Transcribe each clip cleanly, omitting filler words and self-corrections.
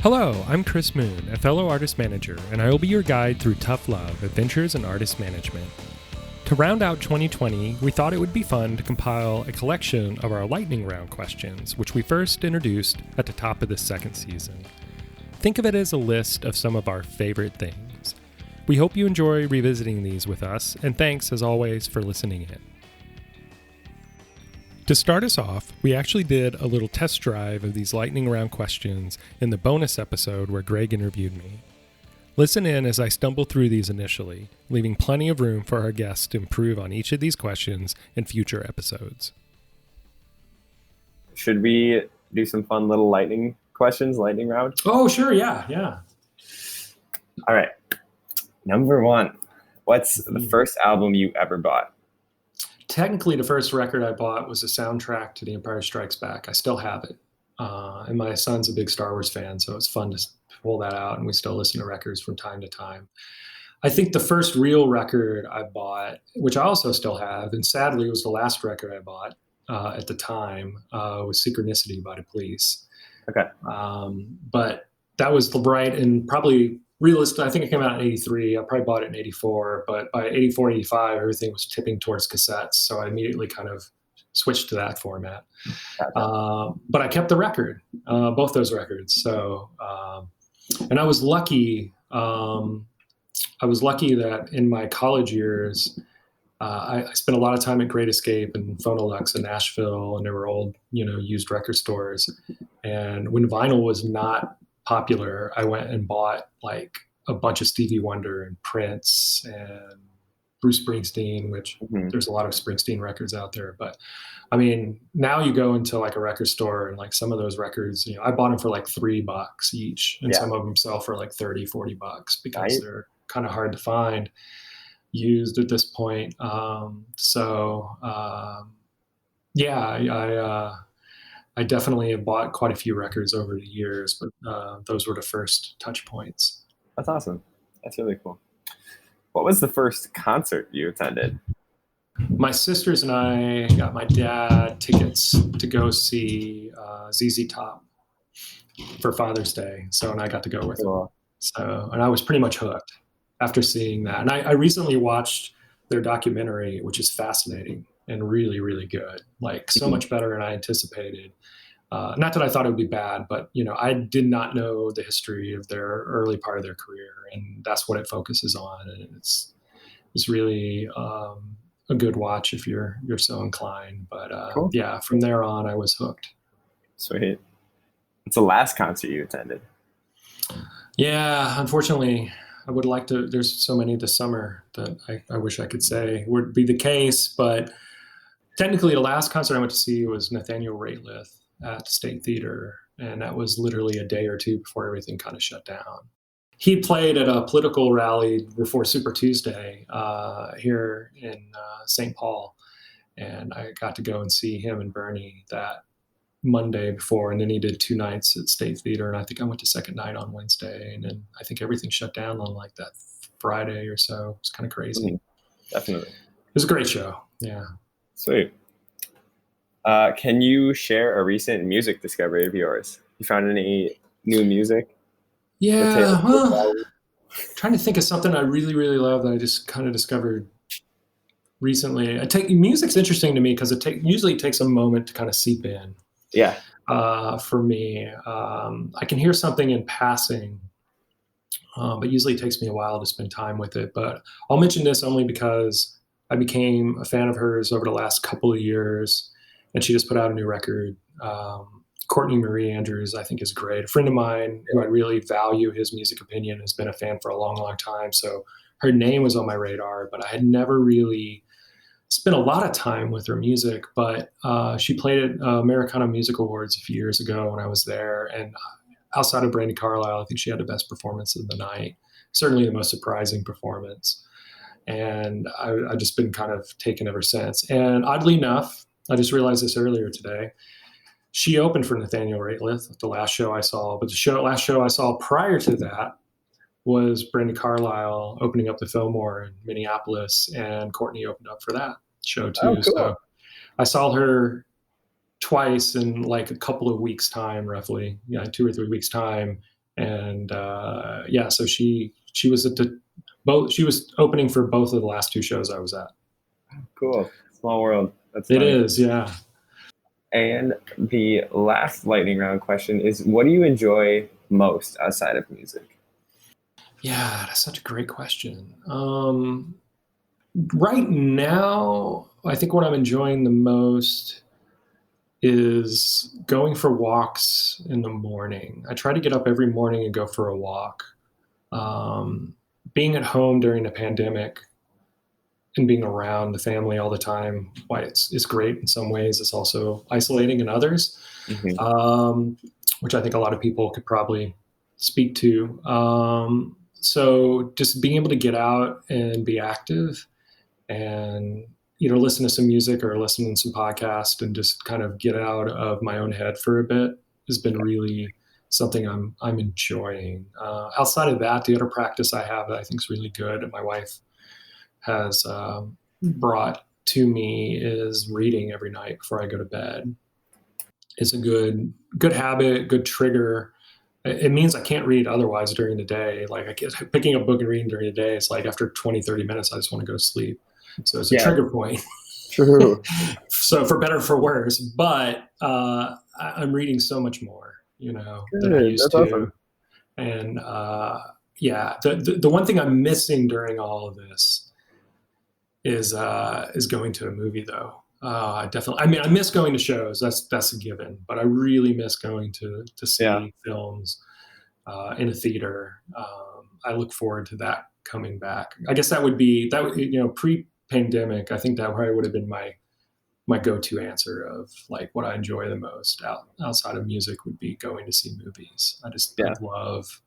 Hello, I'm Chris Moon, a fellow artist manager, and I will be your guide through tough love, adventures, and artist management. To round out 2020, we thought it would be fun to compile a collection of our lightning round questions, which we first introduced at the top of the second season. Think of it as a list of some of our favorite things. We hope you enjoy revisiting these with us, and thanks as always for listening in. To start us off, we actually did a little test drive of these lightning round questions in the bonus episode where Greg interviewed me. Listen in as I stumble through these initially, leaving plenty of room for our guests to improve on each of these questions in future episodes. Should we do some fun little lightning round? Oh, sure, yeah. All right. Number one, what's the first album you ever bought? Technically, the first record I bought was a soundtrack to The Empire Strikes Back. I still have it. And my son's a big Star Wars fan, so it's fun to pull that out, and we still listen to records from time to time. I think the first real record I bought, which I also still have, and sadly was the last record I bought at the time, was Synchronicity by The Police. Okay. But that was right in probably realistic. I think it came out in 83. I probably bought it in 84, but by 84, 85, everything was tipping towards cassettes. So I immediately kind of switched to that format. But I kept the record, both those records. So, and I was lucky. I was lucky that in my college years, I spent a lot of time at Great Escape and Phonolux in Nashville, and there were old, used record stores. And when vinyl was not popular, I went and bought like a bunch of Stevie Wonder and Prince and Bruce Springsteen, which there's a lot of Springsteen records out there. But I mean, now you go into like a record store and like some of those records, I bought them for like $3 each, and some of them sell for like $30-$40 because they're kind of hard to find used at this point. I definitely have bought quite a few records over the years, but those were the first touch points. That's awesome. That's really cool. What was the first concert you attended? My sisters and I got my dad tickets to go see ZZ Top for Father's Day. And I got to go with him. And I was pretty much hooked after seeing that. And I recently watched their documentary, which is fascinating and really, really good. Like so much better than I anticipated. Not that I thought it would be bad, but I did not know the history of their early part of their career, and that's what it focuses on. And it's really a good watch if you're so inclined. But cool. Yeah, from there on, I was hooked. Sweet. What's the last concert you attended? Yeah, unfortunately, I would like to. There's so many this summer that I wish I could say would be the case, but technically, the last concert I went to see was Nathaniel Rateliff at the State Theater, and that was literally a day or two before everything kind of shut down. He played at a political rally before Super Tuesday here in St. Paul, and I got to go and see him and Bernie that Monday before, and then he did 2 nights at State Theater, and I think I went to second night on Wednesday, and then I think everything shut down on like that Friday or so. It's kind of crazy. Definitely. It was a great show. Yeah. Sweet. Can you share a recent music discovery of yours? You found any new music? Yeah, well, trying to think of something I really, really love that I just kind of discovered recently. Music's interesting to me because it usually takes a moment to kind of seep in. Yeah. For me, I can hear something in passing, but usually it takes me a while to spend time with it. But I'll mention this only because I became a fan of hers over the last couple of years, and she just put out a new record. Courtney Marie Andrews, I think, is great. A friend of mine who I really value his music opinion has been a fan for a long, long time. So her name was on my radar, but I had never really spent a lot of time with her music. But she played at Americana Music Awards a few years ago when I was there. And outside of Brandi Carlile, I think she had the best performance of the night, certainly the most surprising performance. And I've just been kind of taken ever since. And oddly enough, I just realized this earlier today, she opened for Nathaniel Rateliff at the last show I saw, but the last show I saw prior to that was Brandi Carlile opening up the Fillmore in Minneapolis, and Courtney opened up for that show too. Oh, cool. So I saw her twice in like a couple of weeks' time, roughly, 2 or 3 weeks' time, And yeah, so she was at the both. She was opening for both of the last two shows I was at. Cool. Small world. That's It funny. is, yeah. And the last lightning round question is, what do you enjoy most outside of music? Yeah, that's such a great question. Right now, I think what I'm enjoying the most is going for walks in the morning. I try to get up every morning and go for a walk. Um, Being at home during the pandemic and being around the family all the time, why it's great in some ways. It's also isolating in others, Mm-hmm. um, which I think a lot of people could probably speak to. So just being able to get out and be active and listen to some music or listen to some podcast and just kind of get out of my own head for a bit has been really something I'm enjoying. Outside of that, the other practice I have that I think is really good, and my wife has brought to me, is reading every night before I go to bed. It's a good habit, good trigger. It means I can't read otherwise during the day. Like I get picking up a book and reading during the day. It's like after 20, 30 minutes, I just want to go to sleep. So it's a Yeah, trigger point. true. So for better or for worse, but I'm reading so much more, than I Good. used That's awesome. to. And yeah, the one thing I'm missing during all of this is going to a movie though. I definitely. I mean, I miss going to shows. That's a given. But I really miss going to Yeah. see films in a theater. I look forward to that coming back. I guess that would be pre-pandemic. I think that probably would have been my go-to answer of like what I enjoy the most outside of music would be going to see movies. I Yeah. love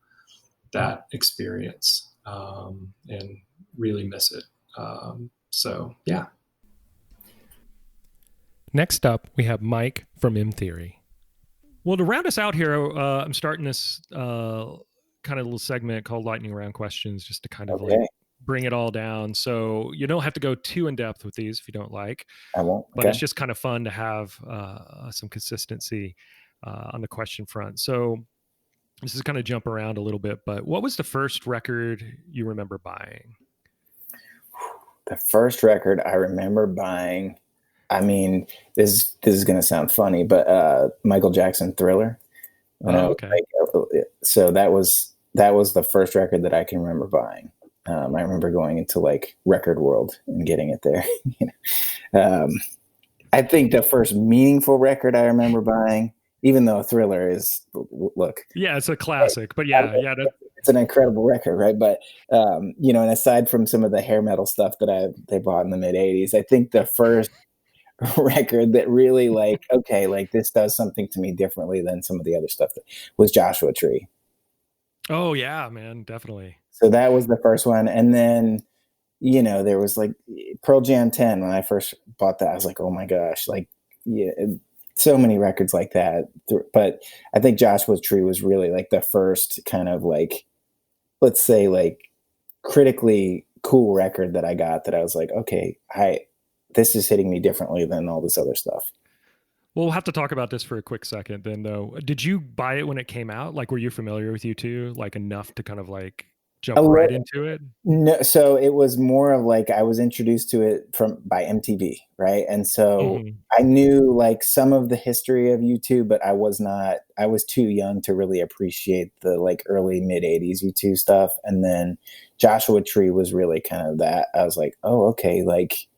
that experience and really miss it. So yeah. Next up, we have Mike from M Theory. Well, to round us out here, I'm starting this kind of little segment called Lightning Round Questions, just to kind of like bring it all down. So you don't have to go too in depth with these if you don't like. I won't. But it's just kind of fun to have some consistency on the question front. So this is kind of jump around a little bit, but what was the first record you remember buying? The first record I remember buying, I mean, this is going to sound funny, but Michael Jackson Thriller. Okay. So that was the first record that I can remember buying. I remember going into like Record World and getting it there. I think the first meaningful record I remember buying, even though Thriller is, look. Yeah, it's a classic, but yeah. It's an incredible record, right? But, and aside from some of the hair metal stuff that they bought in the mid 80s, I think the first record that really like, okay, like this does something to me differently than some of the other stuff that was Joshua Tree. Oh yeah, man, definitely. So that was the first one. And then, there was like Pearl Jam 10 when I first bought that. I was like, oh my gosh, like, yeah, so many records like that. But I think Joshua Tree was really like the first kind of like, let's say like critically cool record that I got that I was like, okay, this is hitting me differently than all this other stuff. We'll have to talk about this for a quick second then though. Did you buy it when it came out? Like, were you familiar with U2 like enough to kind of like jump right into it? No, so it was more of like I was introduced to it by MTV, right? And so I knew like some of the history of U2, but I was too young to really appreciate the like early mid 80s U2 stuff. And then Joshua Tree was really kind of that. I was like, oh, okay, like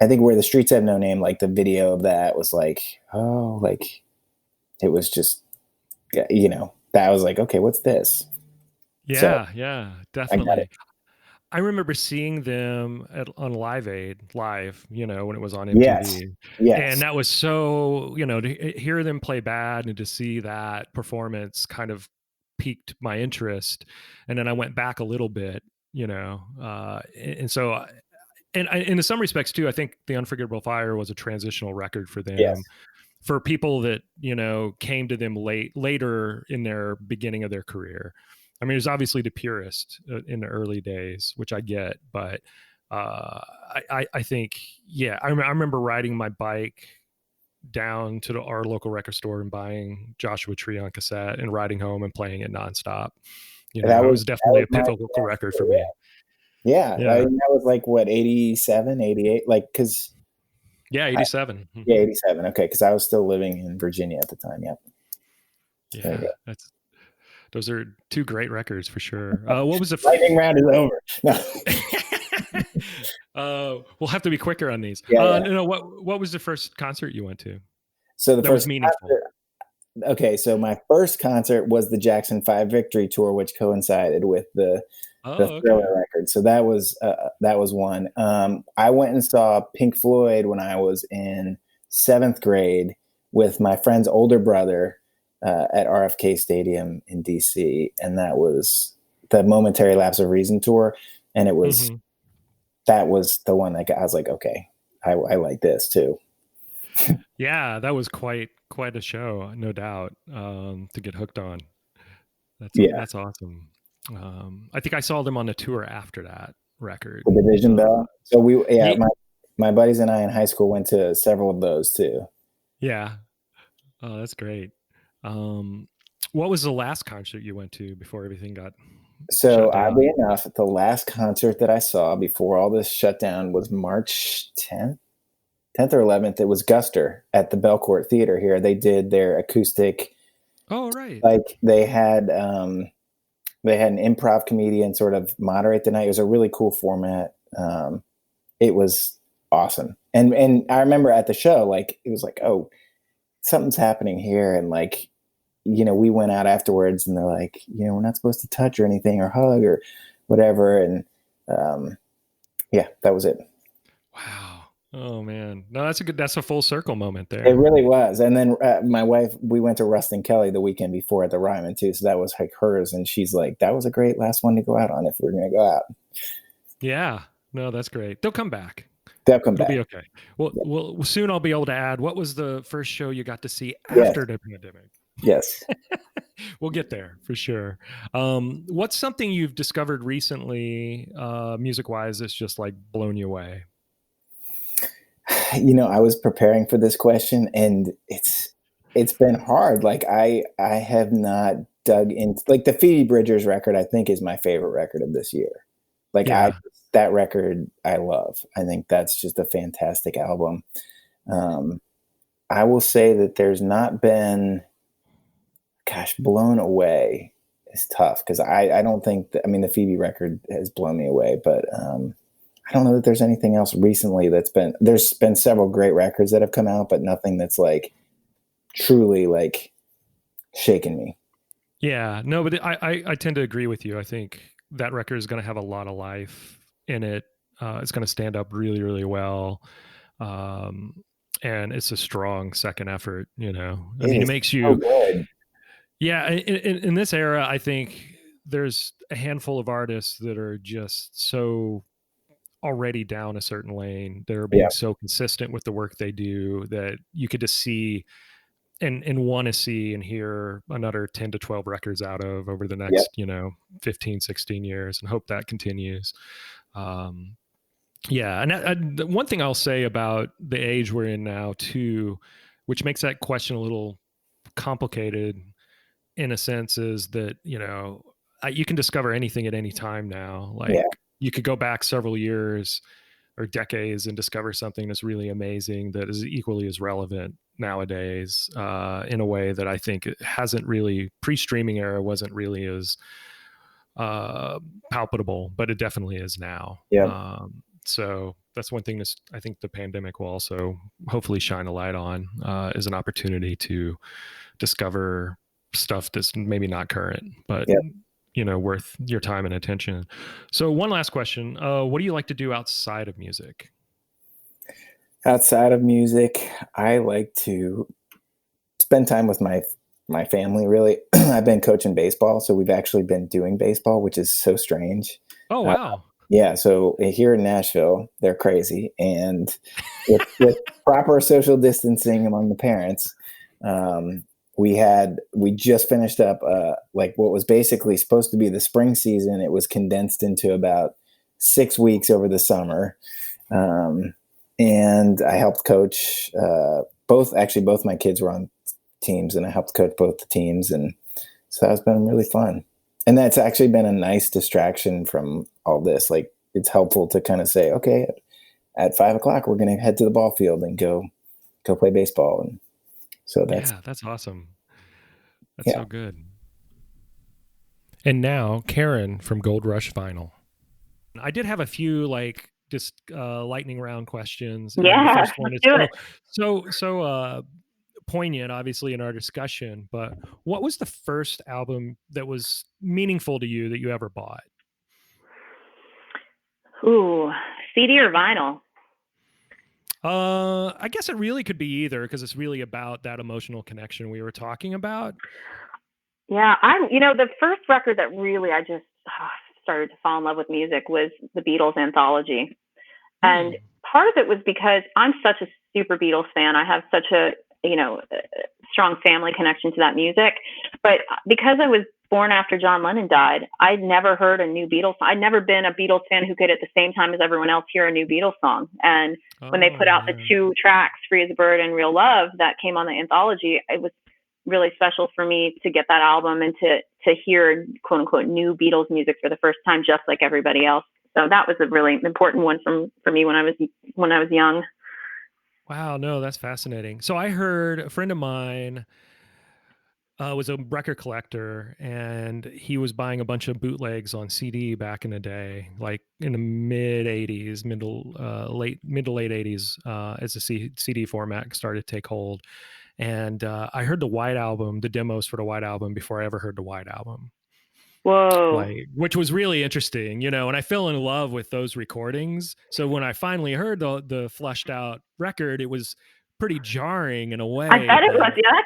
I think Where the Streets Have No Name, like the video of that was like, oh, like it was just, that I was like, okay, what's this? Yeah, yeah, definitely. I remember seeing them on Live Aid live, when it was on MTV. Yes. And that was so, to hear them play Bad and to see that performance kind of piqued my interest. And then I went back a little bit, and so, and in some respects too, I think The Unforgettable Fire was a transitional record for them. Yes. For people that, came to them later in their beginning of their career. I mean, there's obviously the purist in the early days, which I get, but I think, yeah, I remember riding my bike down to our local record store and buying Joshua Tree on cassette and riding home and playing it nonstop. You know, it was definitely a pivotal record for me. Yeah. That was like what, 87, 88? Like, cause 87. Yeah, 87. Okay. Cause I was still living in Virginia at the time. Yep. Yeah. Those are two great records for sure. What was the lightning round is over? No. We'll have to be quicker on these. What was the first concert you went to? So that was meaningful. Okay, so my first concert was the Jackson 5 Victory Tour, which coincided with the Thriller record. So that was one. I went and saw Pink Floyd when I was in 7th grade with my friend's older brother at RFK Stadium in DC, and that was the Momentary Lapse of Reason tour, and it was that was the one that I was like, okay, I like this too. Yeah, that was quite a show, no doubt, to get hooked on. That's awesome. I think I saw them on a tour after that record. The Division Bell. So my buddies and I in high school went to several of those too. Yeah. Oh, that's great. What was the last concert you went to before everything got So oddly enough, the last concert that I saw before all this shutdown was March 10th or 11th. It was Guster at the Belcourt Theater here. They did their acoustic. Oh, right. Like they had an improv comedian sort of moderate the night. It was a really cool format. It was awesome. And I remember at the show, like, it was like, oh, something's happening here. And like, you know, we went out afterwards and they're like, you know, we're not supposed to touch or anything or hug or whatever. And that was it. Wow. Oh man. No, that's a full circle moment there. It really was. And then my wife, we went to Rustin Kelly the weekend before at the Ryman too. So that was like hers. And she's like, that was a great last one to go out on if we're going to go out. Yeah. No, that's great. They'll come back. They'll come back. It'll be okay. Well, soon I'll be able to add, what was the first show you got to see after the pandemic? Yes. We'll get there for sure. What's something you've discovered recently, music-wise, that's just like blown you away? You know, I was preparing for this question and it's been hard. Like I have not dug into, like, the Phoebe Bridgers record, I think is my favorite record of this year. Like that record I love. I think that's just a fantastic album. I will say that there's not been, blown away is tough because I don't think that, I mean, the Phoebe record has blown me away, but I don't know that there's anything else recently there's been several great records that have come out, but nothing that's like truly like shaken me. Yeah, no, but I tend to agree with you. I think that record is going to have a lot of life in it. It's going to stand up really, really well. And it's a strong second effort, you know. I mean, it makes you so good. Yeah, in this era, I think there's a handful of artists that are just so already down a certain lane. They're being so consistent with the work they do that you could just see and want to see and hear another 10 to 12 records out of over the next, 15, 16 years, and hope that continues. And one thing I'll say about the age we're in now too, which makes that question a little complicated in a sense, is that, you can discover anything at any time now. Like you could go back several years or decades and discover something that's really amazing that is equally as relevant nowadays, in a way that I think it hasn't really, pre-streaming era wasn't really as palpable, but it definitely is now. So that's one thing that I think the pandemic will also hopefully shine a light on, is an opportunity to discover stuff that's maybe not current, but worth your time and attention. So one last question. What do you like to do outside of music? Outside of music, I like to spend time with my family, really. I've been coaching baseball, so we've actually been doing baseball, which is so strange. Oh, wow. So here in Nashville, they're crazy. And with proper social distancing among the parents, we just finished up like what was basically supposed to be the spring season. It was condensed into about 6 weeks over the summer. And I helped coach both my kids were on teams, and I helped coach both the teams, and so that's been really fun. And that's actually been a nice distraction from all this. Like, it's helpful to kind of say, okay, at 5:00 we're going to head to the ball field and go play baseball. And so that's awesome. That's so good. And now Karen from Gold Rush Vinyl. I did have a few just lightning round questions. Yeah, the first one is do it. so poignant, obviously, in our discussion. But what was the first album that was meaningful to you that you ever bought? Ooh, CD or vinyl? I guess it really could be either, because it's really about that emotional connection we were talking about. Yeah, the first record that really I just started to fall in love with music was the Beatles anthology. And part of it was because I'm such a super Beatles fan. I have such a strong family connection to that music. But because I was born after John Lennon died, I'd never heard a new Beatles. I'd never been a Beatles fan who could, at the same time as everyone else, hear a new Beatles song. And when they put out the 2 tracks, Free as a Bird and Real Love, that came on the anthology, it was really special for me to get that album and to hear quote unquote new Beatles music for the first time, just like everybody else. So that was a really important one for me when I was young. Wow, no, that's fascinating. So I heard a friend of mine was a record collector, and he was buying a bunch of bootlegs on CD back in the day, like in the mid to late 80s, as the CD format started to take hold. And I heard the White Album, the demos for the White Album, before I ever heard the White Album. Whoa. Which was really interesting, and I fell in love with those recordings. So when I finally heard the fleshed out record, it was pretty jarring in a way. I bet it was. Yeah,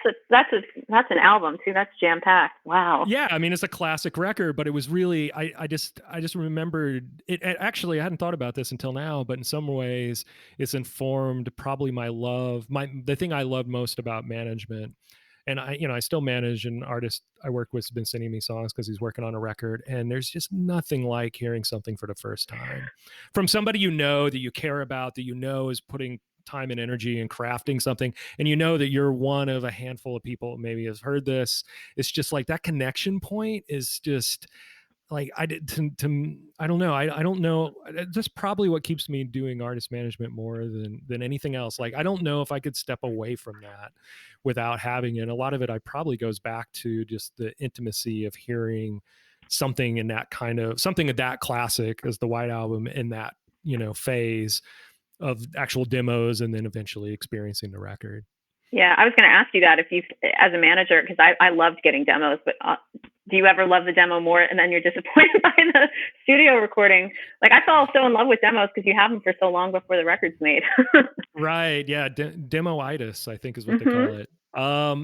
that's an album too. That's jam packed. Wow. Yeah, I mean, it's a classic record, but it was really I just remembered it. Actually, I hadn't thought about this until now, but in some ways, it's informed probably the thing I loved most about management. And I still manage an artist I work with has been sending me songs because he's working on a record, and there's just nothing like hearing something for the first time from somebody that you care about, that is putting time and energy in crafting something, and that you're one of a handful of people maybe has heard this. It's just like that connection point is just like I don't know. I don't know. That's probably what keeps me doing artist management more than anything else. Like, I don't know if I could step away from that without having it. And a lot of it probably goes back to just the intimacy of hearing something in that something of that classic as the White Album in that, phase of actual demos, and then eventually experiencing the record. Yeah, I was going to ask you that if you, as a manager, because I loved getting demos, but do you ever love the demo more and then you're disappointed by the studio recording? Like, I fell so in love with demos because you have them for so long before the record's made. Right. Yeah. Demoitis, I think, is what they call it.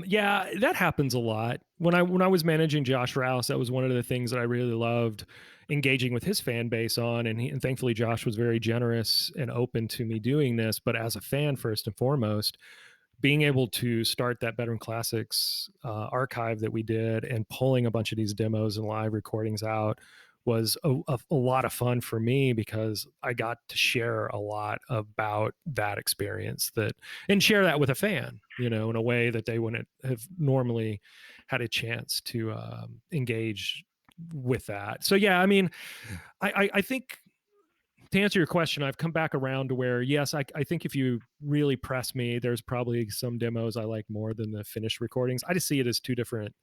Yeah, that happens a lot. When I was managing Josh Rouse, that was one of the things that I really loved engaging with his fan base on, and thankfully Josh was very generous and open to me doing this. But as a fan, first and foremost, being able to start that Bedroom Classics archive that we did and pulling a bunch of these demos and live recordings out was a lot of fun for me, because I got to share a lot about that experience and share that with a fan, in a way that they wouldn't have normally had a chance to engage with that. So, yeah, I mean, I think, to answer your question, I've come back around to where, yes, I think if you really press me, there's probably some demos I like more than the finished recordings. I just see it as two different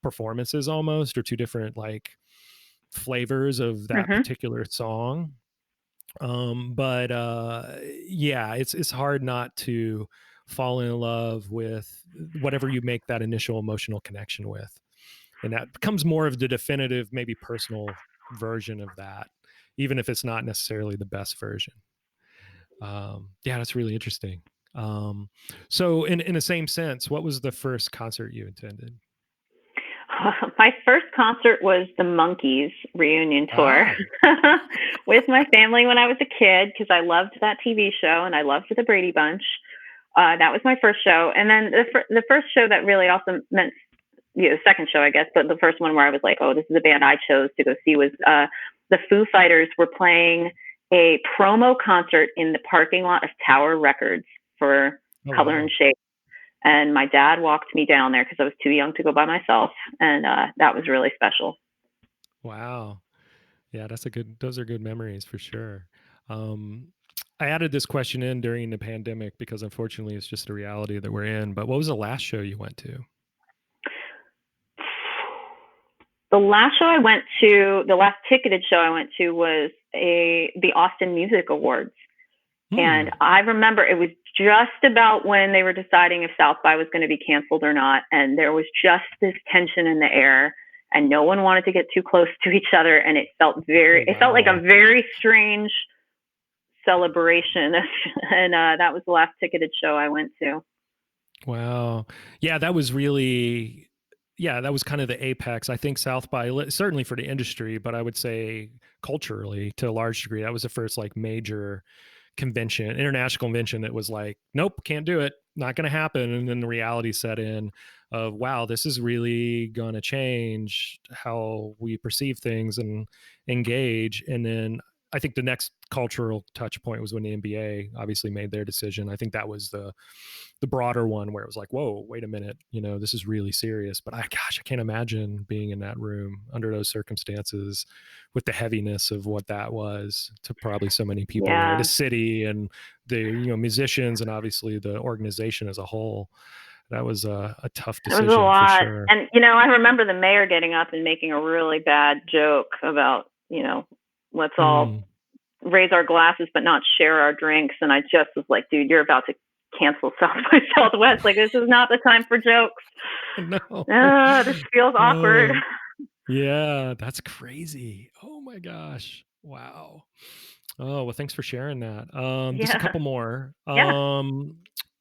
performances almost, or two different flavors of that particular song. But yeah, it's hard not to fall in love with whatever you make that initial emotional connection with. And that becomes more of the definitive, maybe personal version of that, even if it's not necessarily the best version. Yeah, that's really interesting. So in the same sense, what was the first concert you attended? My first concert was the Monkees reunion tour with my family when I was a kid, because I loved that TV show and I loved the Brady Bunch. That was my first show. And then the first show that really also meant, the second show, I guess, but the first one where I was like, oh, this is a band I chose to go see, was the Foo Fighters were playing a promo concert in the parking lot of Tower Records for Color and Shape. And my dad walked me down there because I was too young to go by myself. And that was really special. Wow. Yeah, those are good memories for sure. I added this question in during the pandemic because unfortunately it's just a reality that we're in. But what was the last show you went to? The last show I went to, the last ticketed show I went to was the Austin Music Awards. And I remember it was just about when they were deciding if South by was going to be canceled or not. And there was just this tension in the air and no one wanted to get too close to each other. And it felt it felt like a very strange celebration. And that was the last ticketed show I went to. Wow. Yeah, that was really, that was kind of the apex. I think South by, certainly for the industry, but I would say culturally to a large degree, that was the first like major international convention that was like, nope, can't do it, not going to happen. And then the reality set in of, wow, this is really going to change how we perceive things and engage. And then I think the next cultural touch point was when the NBA obviously made their decision. I think that was the broader one where it was like, whoa, wait a minute, this is really serious. But I can't imagine being in that room under those circumstances with the heaviness of what that was to probably so many people there, the city and the musicians and obviously the organization as a whole. That was a tough decision. It was a lot. For sure. And I remember the mayor getting up and making a really bad joke about, let's all raise our glasses but not share our drinks. And I just was like, dude, you're about to cancel South by Southwest. Like, this is not the time for jokes. No. This feels awkward. Yeah, that's crazy. Oh my gosh. Wow. Oh, well, thanks for sharing that. Just a couple more.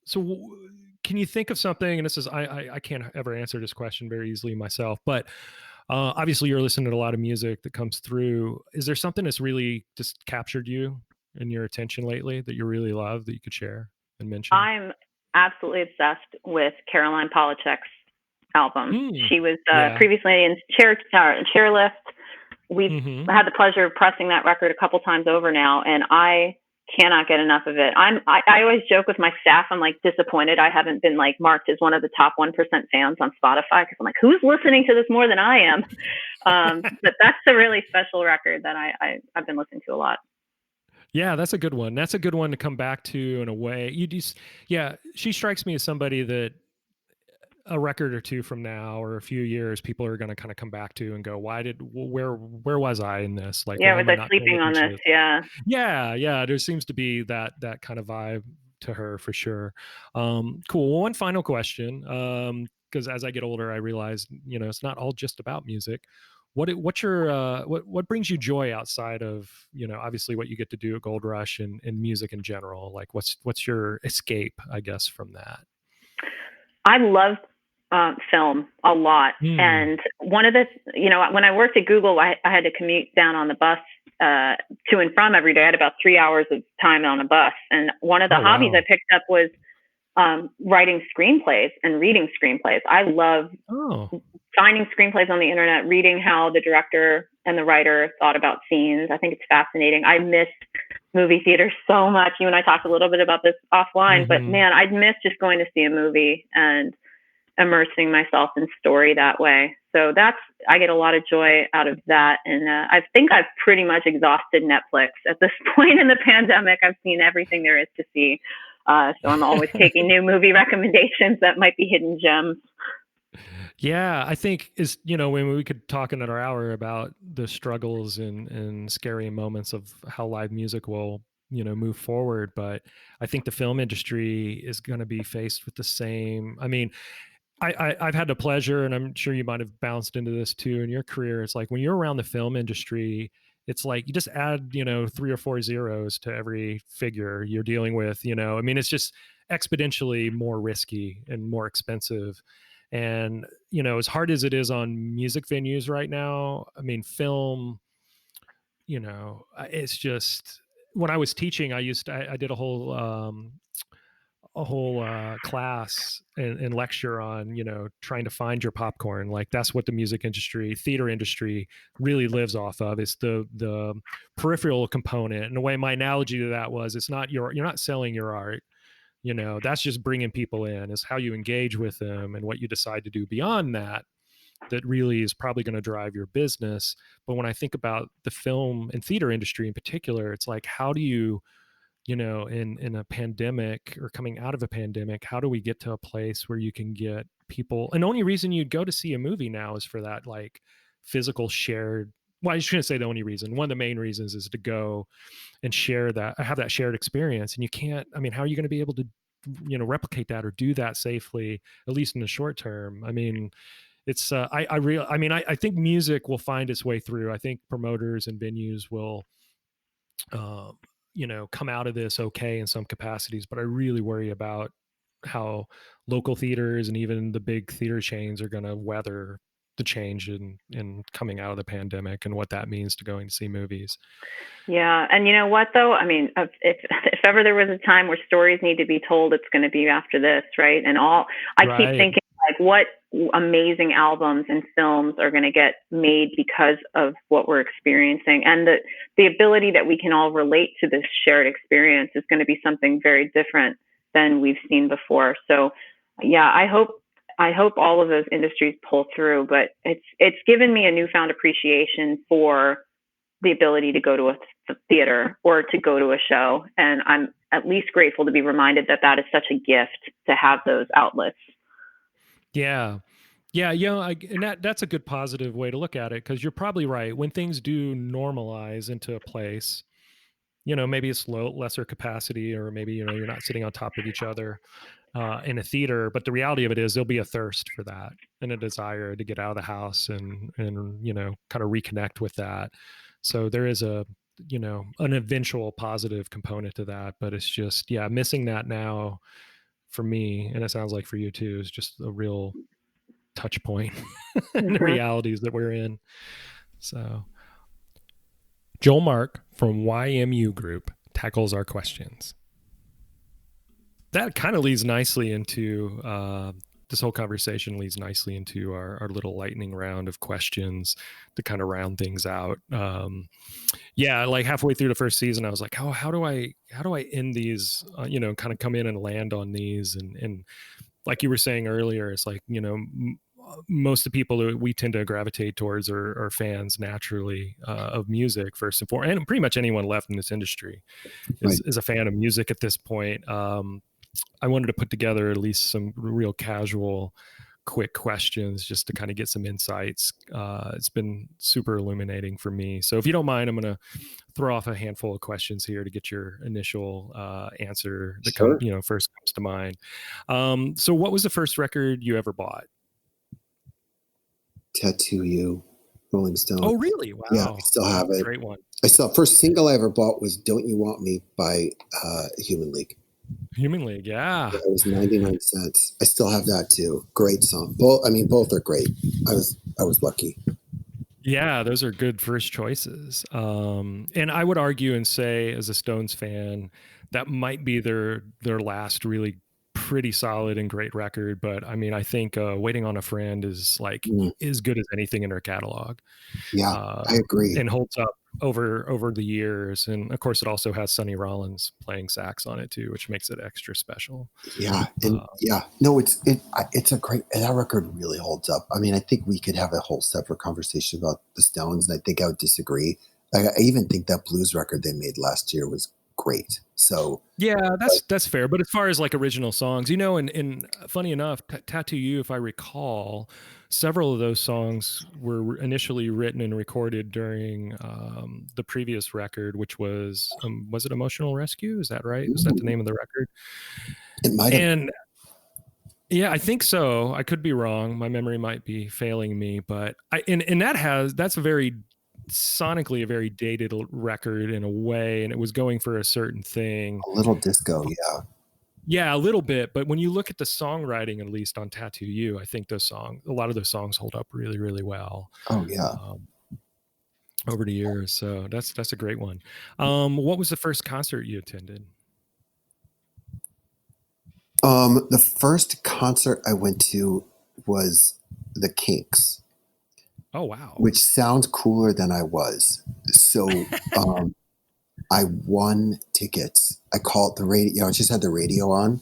So can you think of something, and this is, I can't ever answer this question very easily myself, but obviously you're listening to a lot of music that comes through. Is there something that's really just captured you and your attention lately that you really love that you could share and mention? I'm absolutely obsessed with Caroline Polachek's album. She was previously in Chairlift. We've had the pleasure of pressing that record a couple times over now, and I cannot get enough of it. I always joke with my staff, I'm like disappointed I haven't been like marked as one of the top 1% fans on Spotify, because I'm like, who's listening to this more than I am? But that's a really special record that I've been listening to a lot. Yeah, that's a good one. That's a good one to come back to in a way. She strikes me as somebody that a record or two from now or a few years, people are going to kind of come back to and go, where was I in this? Like, was I sleeping on this? Yeah. There seems to be that kind of vibe to her for sure. Cool. Well, one final question. Because as I get older, I realize, it's not all just about music. What brings you joy outside of, obviously what you get to do at Gold Rush and music in general? Like what's your escape, I guess, from that? I love film a lot. And one of the, when I worked at Google, I had to commute down on the bus to and from every day. I had about 3 hours of time on a bus. And one of the hobbies I picked up was writing screenplays and reading screenplays. I love finding screenplays on the internet, reading how the director and the writer thought about scenes. I think it's fascinating. I miss movie theater so much. You and I talked a little bit about this offline, but man, I'd miss just going to see a movie and immersing myself in story that way. So I get a lot of joy out of that. And I think I've pretty much exhausted Netflix at this point in the pandemic. I've seen everything there is to see. So I'm always taking new movie recommendations that might be hidden gems. Yeah, I think when we could talk in another hour about the struggles and scary moments of how live music will, move forward. But I think the film industry is going to be faced with the same. I mean, I've had the pleasure, and I'm sure you might have bounced into this too in your career. It's like when you're around the film industry, it's like you just add, 3 or 4 zeros to every figure you're dealing with, I mean, it's just exponentially more risky and more expensive. And, as hard as it is on music venues right now, I mean, film, it's just, when I was teaching, I did a whole class and lecture on, trying to find your popcorn. Like that's what the music industry, theater industry really lives off of. It's the peripheral component. And the way my analogy to that was, you're not selling your art. That's just bringing people in. Is how you engage with them and what you decide to do beyond that really is probably going to drive your business. But when I think about the film and theater industry in particular, it's like, how do you, in a pandemic or coming out of a pandemic, how do we get to a place where you can get people? And the only reason you'd go to see a movie now is for that like physical shared, well, I shouldn't say the only reason. One of the main reasons is to go and have that shared experience. And you can't, I mean, how are you going to be able to, replicate that or do that safely, at least in the short term? I mean, it's I think music will find its way through. I think promoters and venues will come out of this okay in some capacities, but I really worry about how local theaters and even the big theater chains are going to weather the change in coming out of the pandemic and what that means to going to see movies. Yeah. And you know what, though? I mean, if ever there was a time where stories need to be told, it's going to be after this, right? And I keep thinking, like, what amazing albums and films are going to get made because of what we're experiencing, and the ability that we can all relate to this shared experience is going to be something very different than we've seen before. So yeah, I hope all of those industries pull through, but it's given me a newfound appreciation for the ability to go to a theater or to go to a show, and I'm at least grateful to be reminded that is such a gift to have those outlets. Yeah. And that's a good positive way to look at it, because you're probably right. When things do normalize into a place, maybe it's lesser capacity, or maybe, you're not sitting on top of each other in a theater, but the reality of it is there'll be a thirst for that and a desire to get out of the house and kind of reconnect with that. So there is an eventual positive component to that, but it's just, missing that now for me, and it sounds like for you too, is just a real touch point in the realities that we're in. So Joel Mark from YMU Group tackles our questions. That kind of leads nicely into this whole conversation leads nicely into our little lightning round of questions to kind of round things out. Like halfway through the first season, I was like, oh, how do I end these, kind of come in and land on these. And like you were saying earlier, it's like, most of the people that we tend to gravitate towards are fans naturally of music first and foremost, and pretty much anyone left in this industry is a fan of music at this point. I wanted to put together at least some real casual, quick questions just to kind of get some insights. It's been super illuminating for me. So if you don't mind, I'm going to throw off a handful of questions here to get your initial answer that first comes to mind. So what was the first record you ever bought? Tattoo You, Rolling Stone. Oh, really? Wow. Yeah, I still have it. Great one. First single I ever bought was Don't You Want Me by Human League. Human League, yeah. It was 99 cents. I still have that too. Great song. Both are great. I was lucky. Yeah, those are good first choices. And I would argue and say, as a Stones fan, that might be their last really pretty solid and great record. But I mean, I think Waiting on a Friend is like as good as anything in their catalog. Yeah, I agree. And holds up over the years. And of course, it also has Sonny Rollins playing sax on it too, which makes it extra special. Yeah, and it's a great, that record really holds up. I mean, I think we could have a whole separate conversation about the Stones, and I think I would disagree. I even think that blues record they made last year was great. So yeah, that's fair. But as far as like original songs, and funny enough, Tattoo You, if I recall, several of those songs were initially written and recorded during the previous record, which was it Emotional Rescue? Is that right? Was that the name of the record? It might have. And yeah, I think so. I could be wrong. My memory might be failing me, but that's a very sonically a very dated record in a way, and it was going for a certain thing, a little disco. Yeah, a little bit. But when you look at the songwriting, at least on Tattoo You, I think a lot of those songs hold up really, really well. Oh yeah. Over the years. So that's a great one. What was the first concert you attended? The first concert I went to was the Kinks. Oh, wow. Which sounds cooler than I was. So I won tickets. I called the radio, I just had the radio on,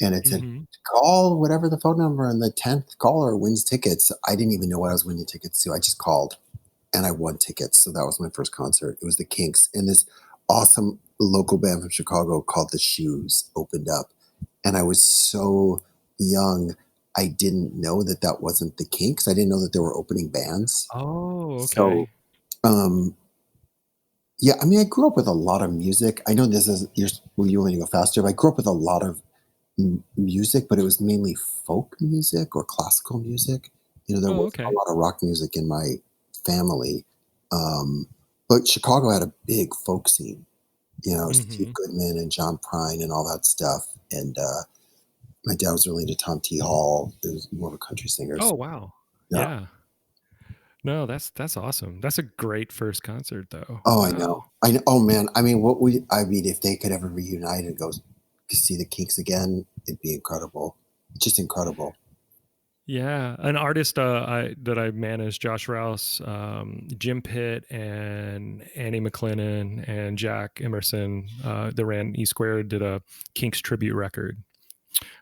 and it said, call whatever the phone number, and the 10th caller wins tickets. I didn't even know what I was winning tickets to. I just called and I won tickets. So that was my first concert. It was the Kinks, and this awesome local band from Chicago called The Shoes opened up. And I was so young, I didn't know that wasn't the Kinks. I didn't know that there were opening bands. Oh, okay. So, yeah, I mean, I grew up with a lot of music. I know this is, you want to go faster, but I grew up with a lot of music, but it was mainly folk music or classical music. There wasn't a lot of rock music in my family. But Chicago had a big folk scene, Steve Goodman and John Prine and all that stuff. And my dad was really into Tom T. Hall. It was more of a country singer. Oh, wow. Yeah. No, that's awesome. That's a great first concert, though. Oh, wow. I know. Oh, man. I mean, if they could ever reunite and go to see the Kinks again, it'd be incredible. Just incredible. Yeah, an artist that I managed, Josh Rouse, Jim Pitt, and Annie McLennan, and Jack Emerson, that ran E Squared, did a Kinks tribute record,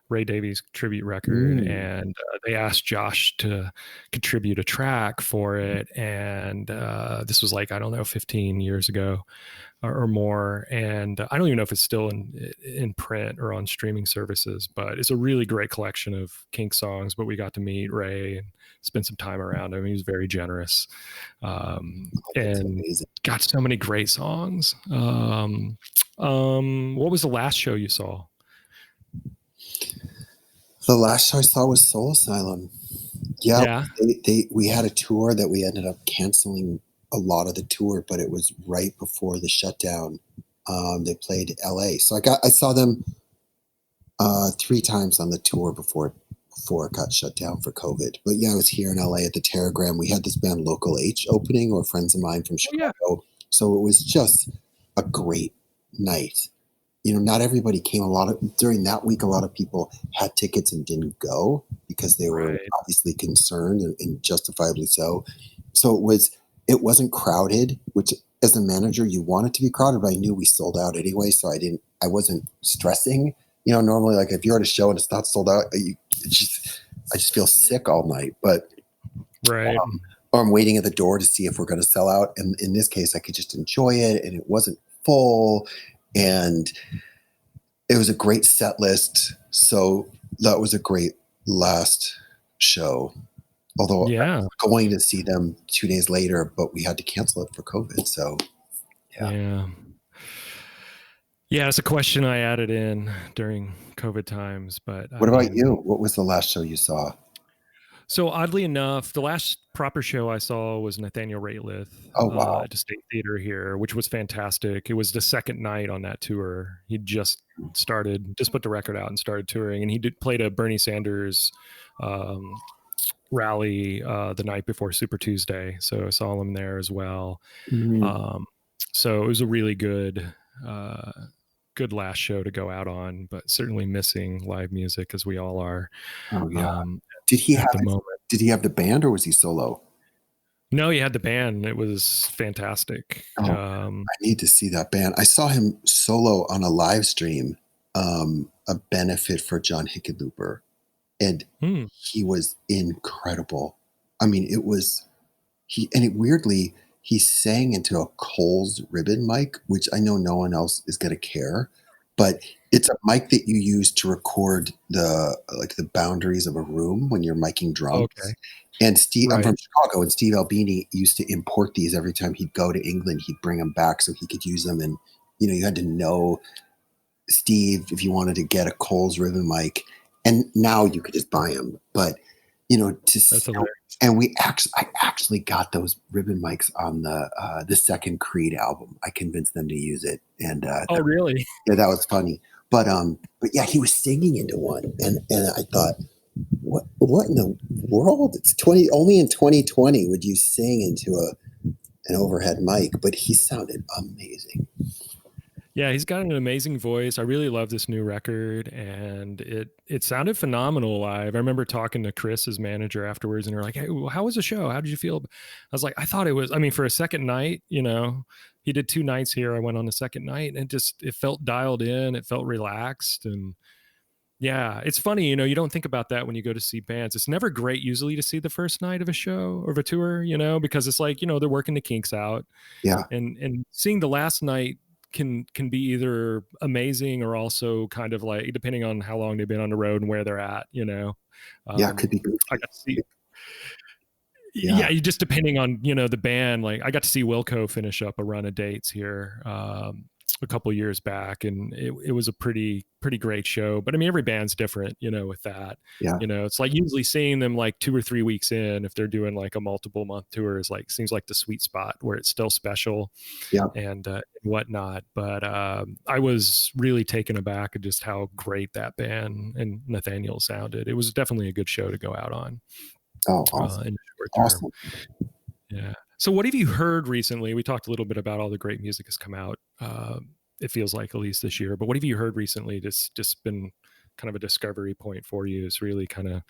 Ray Davies tribute record, and they asked Josh to contribute a track for it, and this was 15 years ago or more, and I don't even know if it's still in print or on streaming services, but it's a really great collection of Kinks songs. But we got to meet Ray and spend some time around him. He was very generous, and amazing. Got so many great songs. What was the last show you saw? The last show I saw was Soul Asylum. Yeah. We had a tour that we ended up canceling a lot of the tour, but it was right before the shutdown. They played LA. So I saw them 3 times on the tour before it got shut down for COVID. But yeah, I was here in LA at the Terragram. We had this band Local H opening, or friends of mine from Chicago. Oh, yeah. So it was just a great night. Not everybody came. During that week, a lot of people had tickets and didn't go because they were obviously concerned, and justifiably so. So it wasn't crowded, which as a manager, you want it to be crowded, but I knew we sold out anyway. So I wasn't stressing, normally if you're at a show and it's not sold out, I just feel sick all night, but or I'm waiting at the door to see if we're going to sell out. And in this case, I could just enjoy it, and it wasn't full, and it was a great set list. So that was a great last show. Although I was going to see them 2 days later, but we had to cancel it for COVID. So, yeah. It's a question I added in during COVID times. But what about you? What was the last show you saw? So oddly enough, the last proper show I saw was Nathaniel Rateliff. Oh, wow. At the State Theater here, which was fantastic. It was the second night on that tour. He just put the record out and started touring, and he played a Bernie Sanders rally the night before Super Tuesday. So I saw him there as well. So it was a really good last show to go out on, but certainly missing live music, as we all are. Oh, yeah. Did he have the band, or was he solo? No, he had the band. It was fantastic. I need to see that band. I saw him solo on a live stream, a benefit for John Hickenlooper, and he was incredible. I mean, weirdly, he sang into a Coles ribbon mic, which I know no one else is going to care, but it's a mic that you use to record the boundaries of a room when you're miking drums. Okay. And I'm from Chicago, and Steve Albini used to import these every time he'd go to England. He'd bring them back so he could use them. And, you had to know Steve if you wanted to get a Coles ribbon mic. And now you could just buy them. But, and I actually got those ribbon mics on the second Creed album. I convinced them to use it. And really? Yeah, that was funny. But yeah, he was singing into one, and I thought, what in the world? It's only in 2020 would you sing into an overhead mic, but he sounded amazing. Yeah, he's got an amazing voice. I really love this new record, and it sounded phenomenal live. I remember talking to Chris, his manager, afterwards, and they're like, "Hey, how was the show? How did you feel?" I was like, "I thought it was. I mean, for a second night, he did 2 nights here. I went on the second night, and it felt dialed in. It felt relaxed, and yeah, it's funny. You don't think about that when you go to see bands. It's never great usually to see the first night of a show or of a tour, because it's like they're working the kinks out, Yeah. and seeing the last night can be either amazing or also kind of like, depending on how long they've been on the road and where they're at, Yeah, it could be good. I got to see. Yeah. Yeah, you just depending on the band. Like I got to see Wilco finish up a run of dates here a couple years back, and it was a pretty great show. But I mean, every band's different, with that. Yeah. It's like usually seeing them like 2 or 3 weeks in, if they're doing like a multiple month tour, is like seems like the sweet spot where it's still special. Yeah. And whatnot. But I was really taken aback at just how great that band and Nathaniel sounded. It was definitely a good show to go out on. Oh, awesome. In the short term. Awesome. Yeah. So what have you heard recently? We talked a little bit about all the great music has come out. It feels like at least this year, but what have you heard recently? Just been kind of a discovery point for you. It's really kind of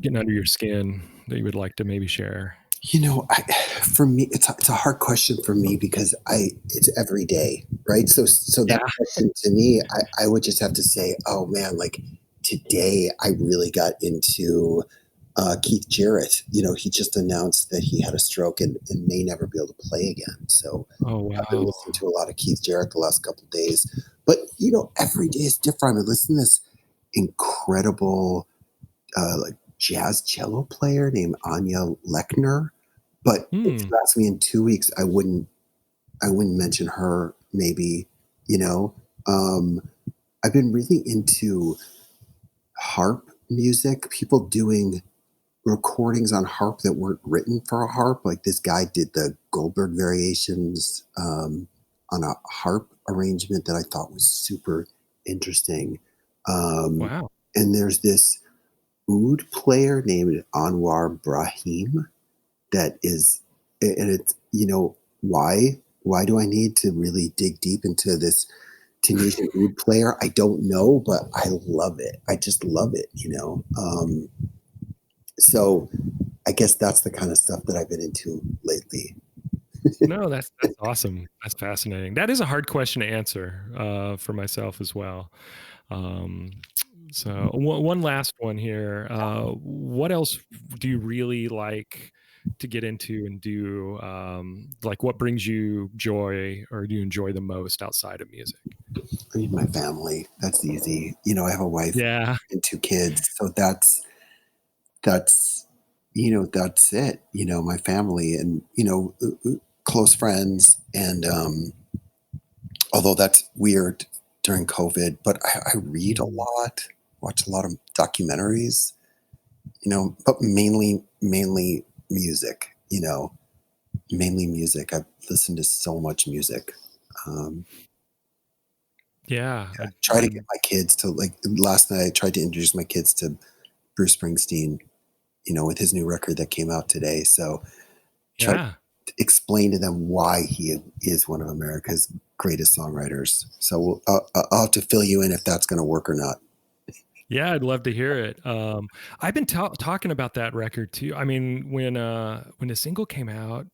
getting under your skin that you would like to maybe share. For me, it's a hard question for me because it's every day, right? So that question to me, I would just have to say, oh man, like today I really got into Keith Jarrett. He just announced that he had a stroke and may never be able to play again. So I've been listening to a lot of Keith Jarrett the last couple of days. But every day is different. I've been listening to this incredible like jazz cello player named Anya Lechner. But if you ask me in 2 weeks, I wouldn't mention her. Maybe I've been really into harp music. People doing recordings on harp that weren't written for a harp. Like this guy did the Goldberg variations on a harp arrangement that I thought was super interesting. Wow. And there's this oud player named Anwar Brahim that is, and it's, why do I need to really dig deep into this Tunisian oud player? I don't know, but I love it. I just love it, So I guess that's the kind of stuff that I've been into lately. No, that's awesome. That's fascinating. That is a hard question to answer for myself as well. So one last one here. What else do you really like to get into and do? Like what brings you joy or do you enjoy the most outside of music? I mean, my family. That's easy. I have a wife and 2 kids. So that's it, my family and, close friends. And although that's weird during COVID, but I read a lot, watch a lot of documentaries, but mainly music, mainly music. I've listened to so much music. I try to get my kids to, like, last night I tried to introduce my kids to Bruce Springsteen, with his new record that came out today. So try to explain to them why he is one of America's greatest songwriters. So I'll have to fill you in if that's going to work or not. Yeah, I'd love to hear it. I've been talking about that record too. I mean, when the single came out,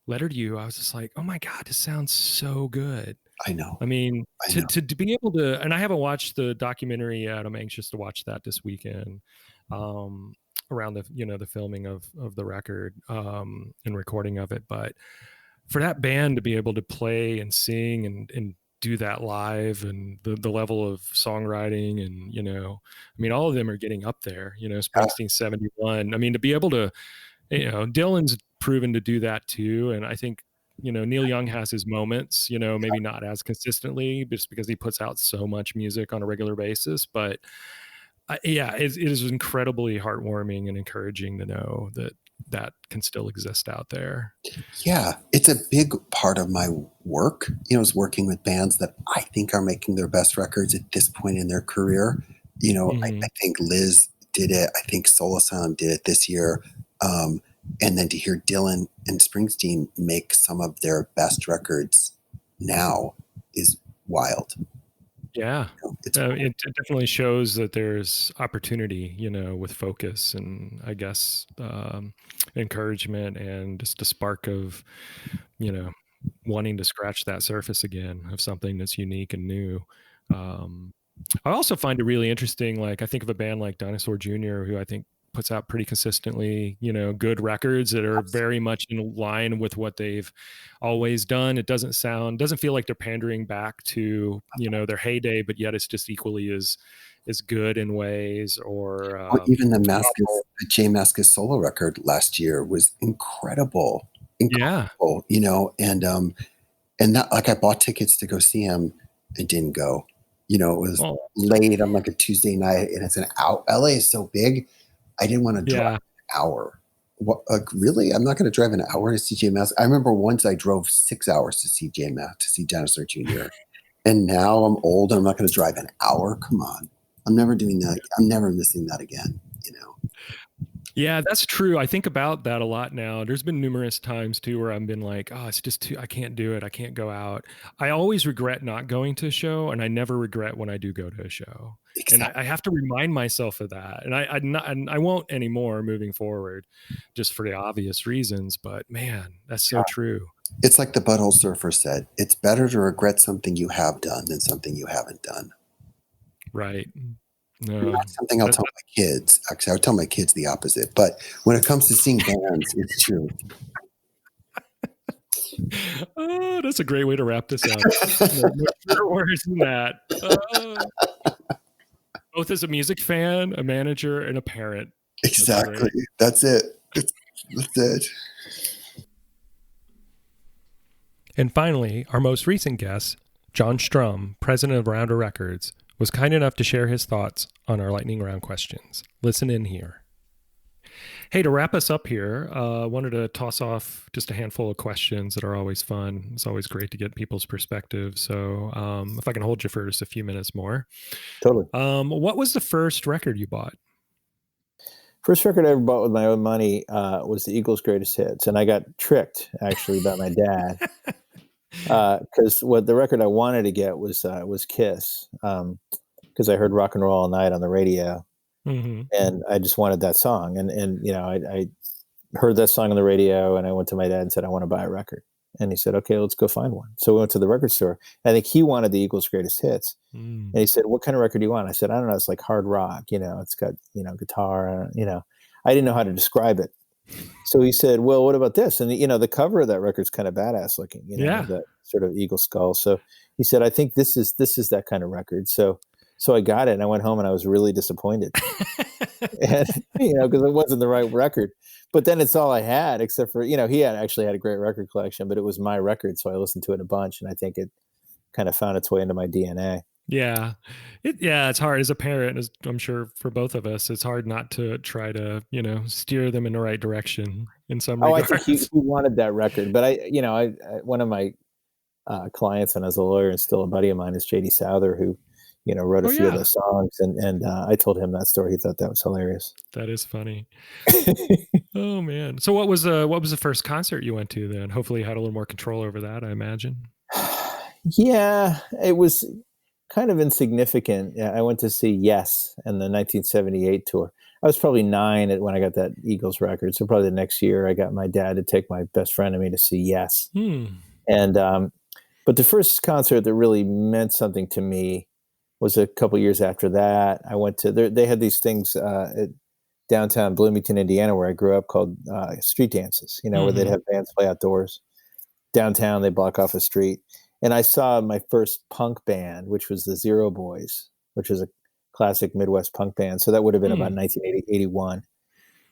Letter to You, I was just like, oh my God, this sounds so good. I know. I mean, to be able to, and I haven't watched the documentary yet. I'm anxious to watch that this weekend. Around the filming of the record and recording of it, but for that band to be able to play and sing and do that live and the level of songwriting and I mean all of them are getting up there. Springsteen 71. I mean to be able to Dylan's proven to do that too, and I think Neil Young has his moments, maybe not as consistently just because he puts out so much music on a regular basis, but it is incredibly heartwarming and encouraging to know that can still exist out there. Yeah, it's a big part of my work, is working with bands that I think are making their best records at this point in their career. I think Liz did it. I think Soul Asylum did it this year. And then to hear Dylan and Springsteen make some of their best records now, is wild. Yeah. It's It definitely shows that there's opportunity, with focus and I guess encouragement and just a spark of, wanting to scratch that surface again of something that's unique and new. I also find it really interesting. Like I think of a band like Dinosaur Jr., who I think puts out pretty consistently, good records that are very much in line with what they've always done. It doesn't feel like they're pandering back to, their heyday, but yet it's just equally as good in ways or even the J Mascis solo record last year was incredible. Yeah. And that, like I bought tickets to go see him and didn't go, it was late on like a Tuesday night and it's an out. LA is so big. I didn't want to drive an hour. What, really? I'm not going to drive an hour to see J Mascis. I remember once I drove 6 hours to see Dinosaur Jr. And now I'm old and I'm not going to drive an hour. Come on. I'm never doing that. I'm never missing that again, Yeah, that's true. I think about that a lot now. There's been numerous times too where I've been like, oh, it's just I can't do it. I can't go out. I always regret not going to a show, and I never regret when I do go to a show. Exactly. And I have to remind myself of that. And I won't anymore moving forward, just for the obvious reasons. But man, that's so true. It's like the Butthole Surfer said, it's better to regret something you have done than something you haven't done. Right. No, that's something I'll tell my kids. Actually, I would tell my kids the opposite. But when it comes to seeing bands, it's true. Oh, that's a great way to wrap this up. No better words than that. Both as a music fan, a manager, and a parent. Exactly. That's it. That's it. And finally, our most recent guest, John Strum, president of Rounder Records, was kind enough to share his thoughts on our lightning round questions. Listen in here. Hey, to wrap us up here, I wanted to toss off just a handful of questions that are always fun. It's always great to get people's perspective. So if I can hold you for just a few minutes more. Totally. What was the first record you bought? First record I ever bought with my own money was the Eagles' Greatest Hits. And I got tricked, actually, by my dad. Because what the record I wanted to get was Kiss, because I heard Rock and Roll All Night on the radio, and I just wanted that song. And I heard that song on the radio, and I went to my dad and said, I want to buy a record. And he said, okay, let's go find one. So we went to the record store. I think he wanted the Eagles' Greatest Hits, and he said, what kind of record do you want? I said, I don't know. It's like hard rock. It's got guitar. I didn't know how to describe it. So he said, well, what about this? And, the cover of that record's kind of badass looking, that sort of eagle skull. So he said, I think this is that kind of record. So I got it and I went home and I was really disappointed. And, because it wasn't the right record. But then it's all I had, except for, he actually had a great record collection, but it was my record. So I listened to it a bunch and I think it kind of found its way into my DNA. Yeah. It's hard as a parent, as I'm sure for both of us, it's hard not to try to, steer them in the right direction in some regards. I think he wanted that record, but I one of my clients when I was a lawyer and still a buddy of mine is JD Souther, who, wrote a few of the songs. And I told him that story. He thought that was hilarious. That is funny. Oh man. So what was the first concert you went to then? Hopefully you had a little more control over that, I imagine. Yeah, it was kind of insignificant. I went to see Yes in the 1978 tour. I was probably 9 when I got that Eagles record. So probably the next year I got my dad to take my best friend and me to see Yes. And, but the first concert that really meant something to me was a couple years after that. I went to, they had these things at downtown Bloomington, Indiana, where I grew up, called street dances, where they'd have bands play outdoors. Downtown, they block off a street. And I saw my first punk band, which was the Zero Boys, which was a classic Midwest punk band. So that would have been about 1981.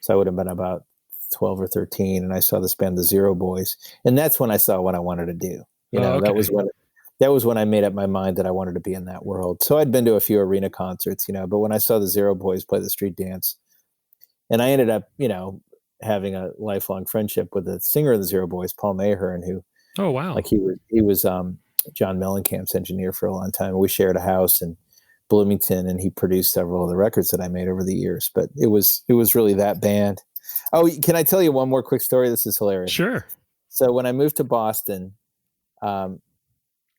So I would have been about 12 or 13. And I saw this band, the Zero Boys. And that's when I saw what I wanted to do. That was when I made up my mind that I wanted to be in that world. So I'd been to a few arena concerts, but when I saw the Zero Boys play the street dance, and I ended up, having a lifelong friendship with the singer of the Zero Boys, Paul Mayhern, who, oh wow, like he was John Mellencamp's engineer for a long time. We shared a house in Bloomington, and he produced several of the records that I made over the years. But it was really that band. Oh, can I tell you one more quick story? This is hilarious. Sure. So when I moved to Boston,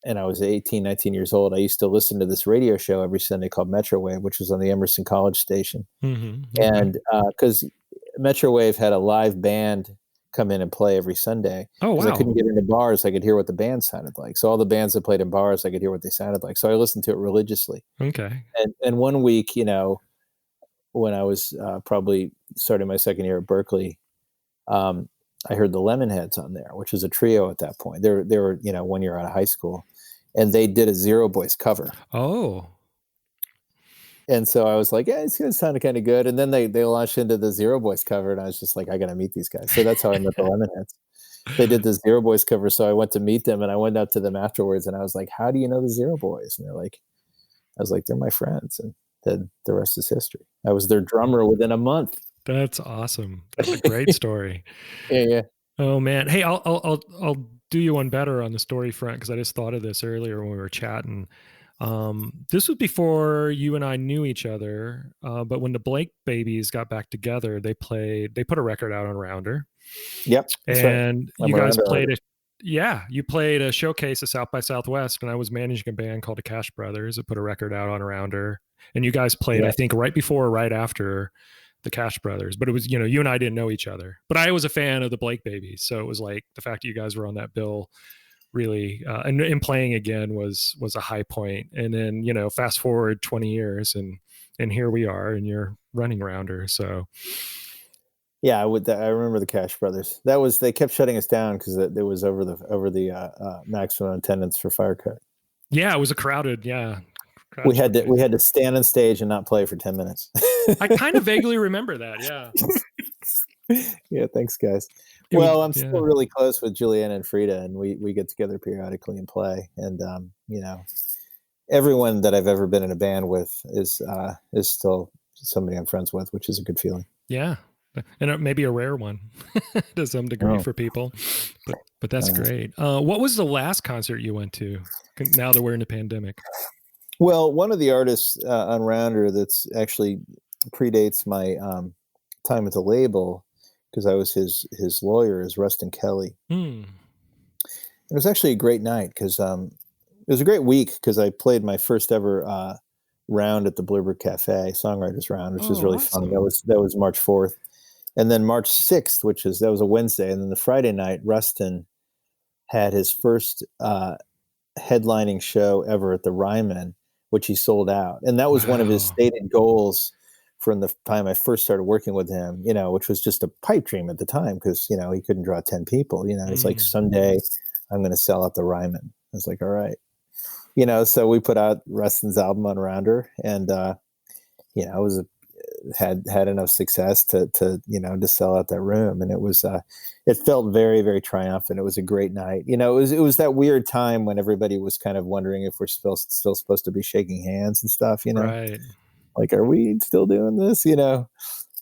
and I was 18, 19 years old, I used to listen to this radio show every Sunday called Metrowave, which was on the Emerson College station. Mm-hmm. And because Metrowave had a live band come in and play every Sunday. Oh, wow. I couldn't get into bars. I could hear what the band sounded like. So all the bands that played in bars, I could hear what they sounded like. So I listened to it religiously. Okay. And one week, you know, when I was probably starting my second year at Berkeley, I heard the Lemonheads on there, which was a trio at that point. They were, you know, 1 year out of high school, and they did a Zero Boys cover. Oh. And so I was like, yeah, it's going to sound kind of good. And then they launched into the Zero Boys cover, and I was just like, I got to meet these guys. So that's how I met the Lemonheads. They did the Zero Boys cover, so I went to meet them, and I went up to them afterwards, and I was like, how do you know the Zero Boys? And they're like, I was like, they're my friends. And then the rest is history. I was their drummer within a month. That's awesome. That's a great story. Yeah. Oh man. Hey, I'll do you one better on the story front, because I just thought of this earlier when we were chatting. This was before you and I knew each other, but when the Blake Babies got back together, they put a record out on Rounder. Yep. And right. you guys played you played a showcase at South by Southwest, and I was managing a band called the Cash Brothers that put a record out on Rounder. And you guys played, I think, right before or right after the Cash Brothers. But it was, you know, you and I didn't know each other. But I was a fan of the Blake Babies, so it was like the fact that you guys were on that bill really and playing again was a high point. And then, you know, fast forward 20 years and here we are, and you're running Rounder. So yeah, I remember the Cash Brothers. They kept shutting us down because it was over the maximum attendance for Firecut. Yeah, it was a crowded. We had to stand on stage and not play for 10 minutes. I kind of vaguely remember that. Yeah. Yeah. Thanks, guys. I'm still really close with Julianne and Frida, and we get together periodically and play. And you know, everyone that I've ever been in a band with is still somebody I'm friends with, which is a good feeling. Yeah. And maybe a rare one to some degree for people, but that's great. What was the last concert you went to now that we're in the pandemic? Well, one of the artists on Rounder that's actually predates my time at the label, because I was his lawyer, is Rustin Kelly. It was actually a great night because it was a great week, because I played my first ever round at the Bluebird Cafe, Songwriters Round, which was really fun. That was March 4th. And then March 6th, that was a Wednesday. And then the Friday night, Rustin had his first headlining show ever at the Ryman, which he sold out. And that was one of his stated goals from the time I first started working with him, you know, which was just a pipe dream at the time, because, you know, he couldn't draw 10 people. You know, it's like, someday I'm going to sell out the Ryman. I was like, all right. You know, so we put out Rustin's album on Rounder, and, you know, had enough success to you know, to sell out that room. And it was it felt very, very triumphant. It was a great night. You know, it was that weird time when everybody was kind of wondering if we're still supposed to be shaking hands and stuff, you know, right? Like, are we still doing this, you know?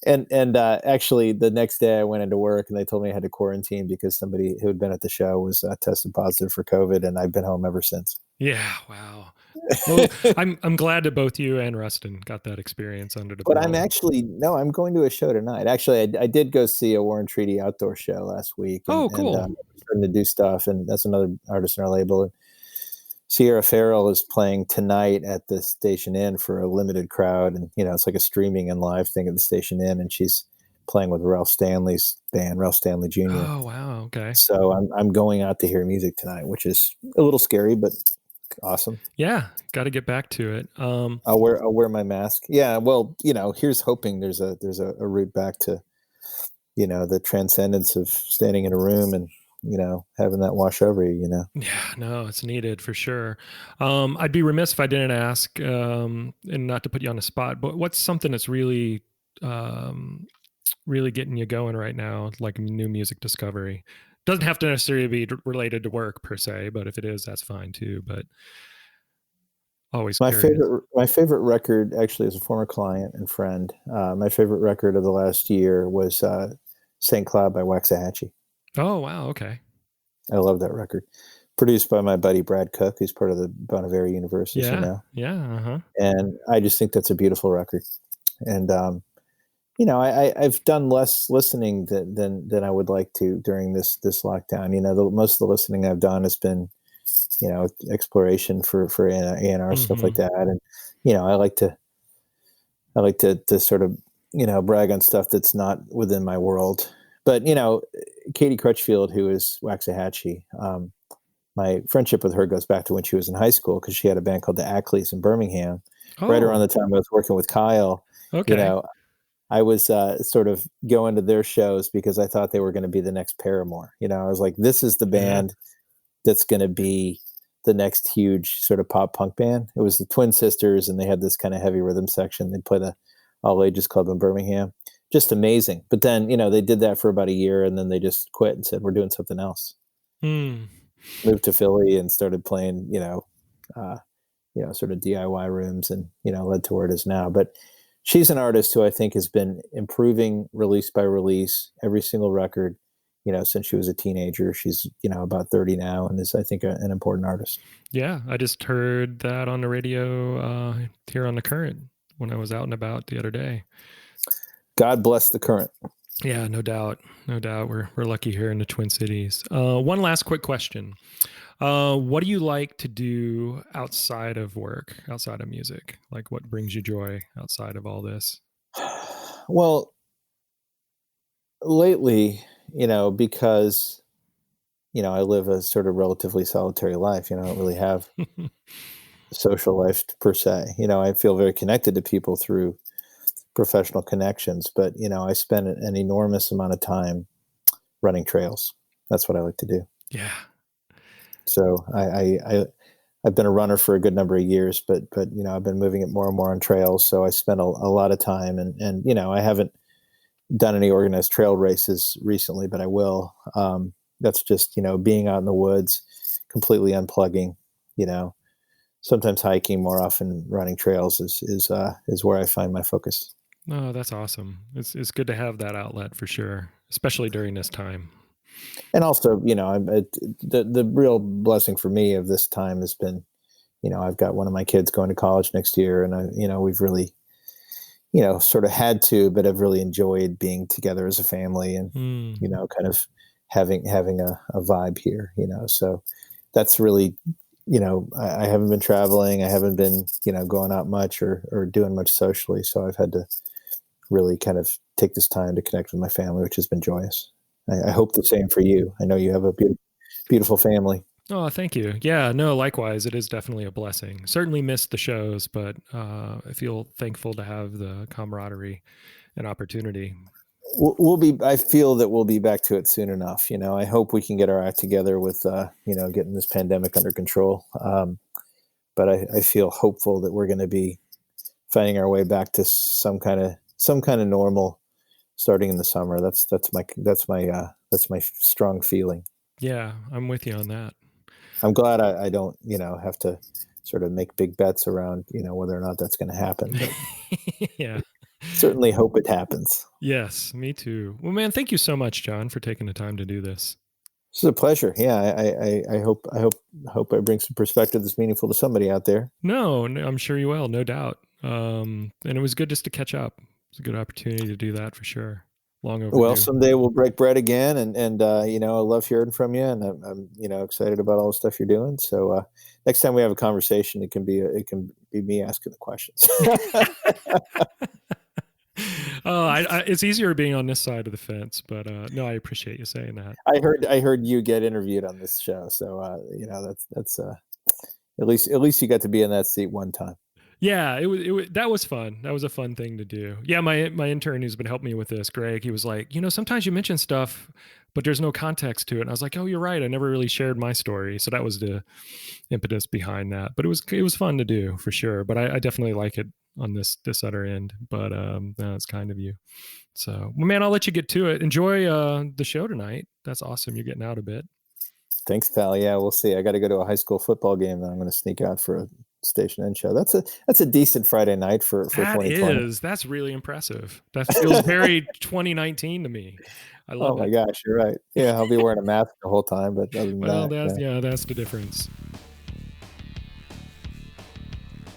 And actually the next day I went into work, and they told me I had to quarantine because somebody who had been at the show was tested positive for COVID, and I've been home ever since. Yeah. Wow. Well, I'm glad that both you and Rustin got that experience under the. But I'm going to a show tonight. Actually, I did go see a War and Treaty outdoor show last week. And, cool. And, starting to do stuff, and that's another artist in our label. And Sierra Farrell is playing tonight at the Station Inn for a limited crowd, and you know, it's like a streaming and live thing at the Station Inn, and she's playing with Ralph Stanley's band, Ralph Stanley Jr. Oh wow, okay. So I'm going out to hear music tonight, which is a little scary, but awesome. Yeah, got to get back to it. I'll wear my mask. Yeah, well, you know, here's hoping there's a route back to, you know, the transcendence of standing in a room and, you know, having that wash over you, you know. Yeah, no, it's needed for sure. I'd be remiss if I didn't ask, and not to put you on the spot, but what's something that's really really getting you going right now, like new music discovery? Doesn't have to necessarily be related to work per se, but if it is, that's fine too. But always my curious. favorite record, actually, as a former client and friend, my favorite record of the last year was St. Cloud by Waxahachie. Oh wow, okay. I love that record. Produced by my buddy Brad Cook, who's part of the Bonavera University now. Yeah. And I just think that's a beautiful record. And you know, I've done less listening than I would like to during this lockdown. You know, most of the listening I've done has been exploration for A&R stuff like that. And, I like to sort of, brag on stuff that's not within my world. But, Katie Crutchfield, who is Waxahachie, my friendship with her goes back to when she was in high school, because she had a band called the Ackleys in Birmingham. Right around the time I was working with Kyle. Okay. I was sort of going to their shows because I thought they were going to be the next Paramore. I was like, this is the band that's going to be the next huge sort of pop punk band. It was the Twin Sisters, and they had this kind of heavy rhythm section. They'd play the All Ages Club in Birmingham. Just amazing. But then, they did that for about a year, and then they just quit and said, we're doing something else. Moved to Philly and started playing, sort of DIY rooms, and, led to where it is now. But she's an artist who I think has been improving release by release, every single record, since she was a teenager. She's, about 30 now, and is, I think, an important artist. Yeah. I just heard that on the radio here on The Current when I was out and about the other day. God bless The Current. Yeah, no doubt. We're lucky here in the Twin Cities. One last quick question. What do you like to do outside of work, outside of music? Like, what brings you joy outside of all this? Well, lately, because, I live a sort of relatively solitary life, I don't really have a social life per se. I feel very connected to people through professional connections, but, I spend an enormous amount of time running trails. That's what I like to do. Yeah. So I've been a runner for a good number of years, but I've been moving it more and more on trails. So I spend a lot of time, and I haven't done any organized trail races recently, but I will. That's just, being out in the woods, completely unplugging, sometimes hiking, more often running trails is where I find my focus. Oh, that's awesome. It's good to have that outlet for sure, especially during this time. And also, the real blessing for me of this time has been, I've got one of my kids going to college next year, and we've really, sort of had to, but have really enjoyed being together as a family, and, kind of having a vibe here, so that's really, I haven't been traveling. I haven't been, going out much or doing much socially. So I've had to really kind of take this time to connect with my family, which has been joyous. I hope the same for you. I know you have a beautiful family. Oh, thank you. Yeah, no, likewise. It is definitely a blessing. Certainly missed the shows, but I feel thankful to have the camaraderie and opportunity. I feel that we'll be back to it soon enough. I hope we can get our act together with, getting this pandemic under control. But I feel hopeful that we're going to be finding our way back to some kind of normal starting in the summer. That's my strong feeling. Yeah, I'm with you on that. I'm glad I don't, have to sort of make big bets around, whether or not that's going to happen. But yeah. Certainly hope it happens. Yes, me too. Well, man, thank you so much, John, for taking the time to do this. This is a pleasure. Yeah, I hope I bring some perspective that's meaningful to somebody out there. No, I'm sure you will, no doubt. And it was good just to catch up. It's a good opportunity to do that for sure. Long overdue. Well, someday we'll break bread again, and I love hearing from you, and I'm excited about all the stuff you're doing. So next time we have a conversation, it can be me asking the questions. It's easier being on this side of the fence, but no, I appreciate you saying that. I heard you get interviewed on this show, so that's at least you got to be in that seat one time. Yeah, it was that was fun. That was a fun thing to do. Yeah, my intern who's been helping me with this, Greg, he was like, sometimes you mention stuff, but there's no context to it. And I was like, oh, you're right. I never really shared my story. So that was the impetus behind that. But it was fun to do for sure. But I definitely like it on this other end. But that's kind of you. So, well, man, I'll let you get to it. Enjoy the show tonight. That's awesome. You're getting out a bit. Thanks, pal. Yeah, we'll see. I got to go to a high school football game that I'm going to sneak out for a Station N show. That's a decent Friday night for 2020. That's really impressive. That feels very 2019 to me. I love it. Oh my gosh, you're right. Yeah, I'll be wearing a mask the whole time, but other than that's the difference.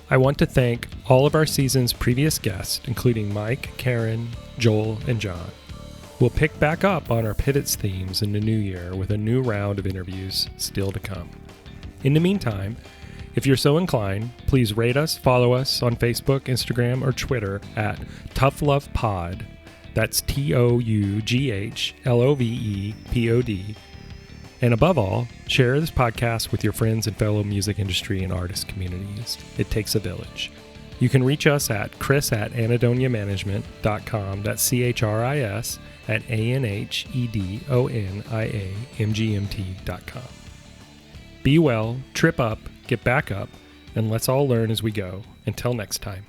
I want to thank all of our season's previous guests, including Mike, Karen, Joel, and John. We'll pick back up on our Pivots themes in the new year with a new round of interviews still to come. In the meantime, if you're so inclined, please rate us, follow us on Facebook, Instagram, or Twitter at Tough Love Pod. That's TOUGHLOVEPOD. And above all, share this podcast with your friends and fellow music industry and artist communities. It takes a village. You can reach us at chris@anhedoniamanagement.com. That's CHRIS at ANHEDONIAMGMT.com. Be well, trip up, get back up, and let's all learn as we go. Until next time.